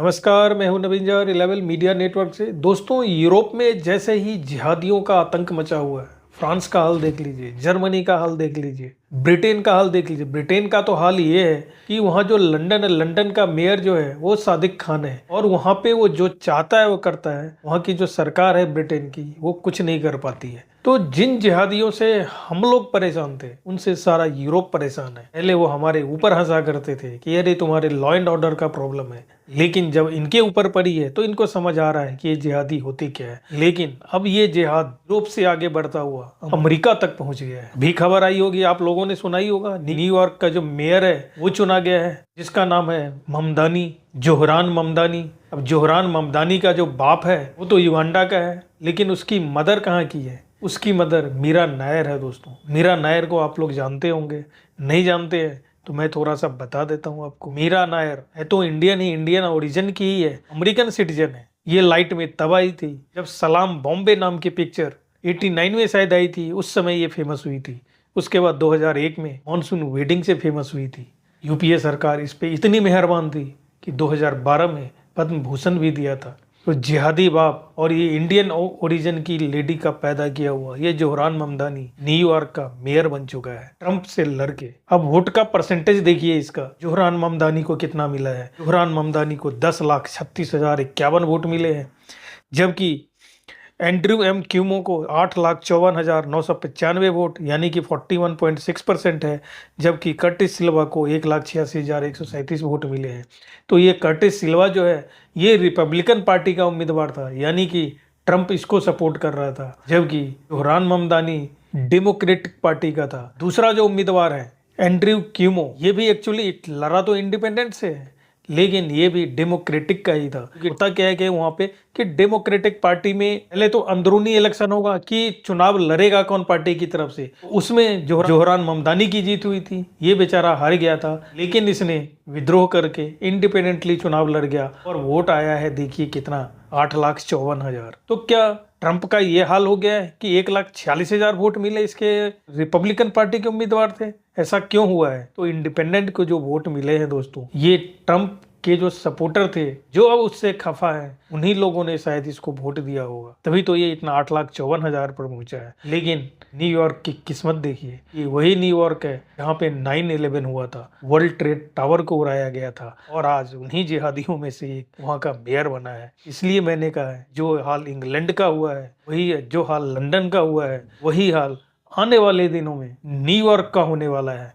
नमस्कार, मैं हूं नवीन जौहर 11 मीडिया नेटवर्क से। दोस्तों, यूरोप में जैसे ही जिहादियों का आतंक मचा हुआ है, फ्रांस का हाल देख लीजिए, जर्मनी का हाल देख लीजिए, ब्रिटेन का हाल देख लीजिए। ब्रिटेन का तो हाल ये है कि वहाँ जो लंदन है, लंदन का मेयर जो है वो सादिक खान है, और वहाँ पे वो जो चाहता है वो करता है। वहाँ की जो सरकार है ब्रिटेन की, वो कुछ नहीं कर पाती है। तो जिन जिहादियों से हम लोग परेशान थे, उनसे सारा यूरोप परेशान है। पहले वो हमारे ऊपर हंसा करते थे कि अरे तुम्हारे लॉ एंड ऑर्डर का प्रॉब्लम है, लेकिन जब इनके ऊपर पड़ी है तो इनको समझ आ रहा है कि ये जिहादी होती क्या है। लेकिन अब ये जिहाद यूरोप से आगे बढ़ता हुआ अमेरिका तक पहुंच गया है। भी खबर आई होगी, आप लोगों ने सुना ही होगा, न्यूयॉर्क का जो मेयर है वो चुना गया है, जिसका नाम है ममदानी, जोहरान ममदानी। अब जोहरान ममदानी का जो बाप है वो तो युगांडा का है, लेकिन उसकी मदर कहाँ की है? उसकी मदर मीरा नायर है। दोस्तों, मीरा नायर को आप लोग जानते होंगे, नहीं जानते हैं तो मैं थोड़ा सा बता देता हूँ आपको। मीरा नायर है तो इंडियन ओरिजिन की ही है, अमेरिकन सिटीजन है। ये लाइट में तब आई थी जब सलाम बॉम्बे नाम की पिक्चर 89 में शायद आई थी, उस समय ये फेमस हुई थी। उसके बाद 2001 में मॉनसून वेडिंग से फेमस हुई थी। यूपीए सरकार इस पे इतनी मेहरबान थी कि 2012 में पद्म भूषण भी दिया था। तो जिहादी बाप और ये इंडियन ओरिजिन की लेडी का पैदा किया हुआ ये जोहरान ममदानी न्यूयॉर्क का मेयर बन चुका है, ट्रंप से लड़के। अब वोट का परसेंटेज देखिए इसका, जोहरान ममदानी को कितना मिला है। जोहरान ममदानी को 10,36,051 वोट मिले हैं, जबकि एंड्रयू एम क्यूमो को 8,54,995 वोट, यानी कि 41.6% है। जबकि कर्टिस सिल्वा को 1,86,137 वोट मिले हैं। तो ये कर्टिस सिल्वा जो है ये रिपब्लिकन पार्टी का उम्मीदवार था, यानी कि ट्रंप इसको सपोर्ट कर रहा था। जबकि जोहरान ममदानी डेमोक्रेटिक पार्टी का था। दूसरा जो उम्मीदवार है एंड्रयू क्यूमो, ये भी एक्चुअली लड़ा तो इंडिपेंडेंट से है, लेकिन ये भी डेमोक्रेटिक का ही था। होता क्या है कि वहाँ पे कि डेमोक्रेटिक पार्टी में पहले तो अंदरूनी इलेक्शन होगा कि चुनाव लड़ेगा कौन पार्टी की तरफ से। उसमें जोहरान ममदानी की जीत हुई थी, ये बेचारा हार गया था, लेकिन इसने विद्रोह करके इंडिपेंडेंटली चुनाव लड़ गया और वोट आया है, देखिए कितना, 8,54,000। तो क्या ट्रंप का ये हाल हो गया है कि 1,46,000 वोट मिले इसके रिपब्लिकन पार्टी के उम्मीदवार थे? ऐसा क्यों हुआ है? तो इंडिपेंडेंट को जो वोट मिले हैं दोस्तों, ये ट्रंप के जो सपोर्टर थे, जो अब उससे खफा है, उन्हीं लोगों ने शायद इसको वोट दिया होगा, तभी तो ये इतना 8,54,000 पर पहुंचा है। लेकिन न्यूयॉर्क की किस्मत देखिए, ये वही न्यूयॉर्क है जहाँ पे 9/11 हुआ था, वर्ल्ड ट्रेड टावर को उड़ाया गया था, और आज उन्हीं जिहादियों में से एक वहाँ का मेयर बना है। इसलिए मैंने कहा है, जो हाल इंग्लैंड का हुआ है वही है, जो हाल लंदन का हुआ है वही हाल आने वाले दिनों में न्यूयॉर्क का होने वाला है।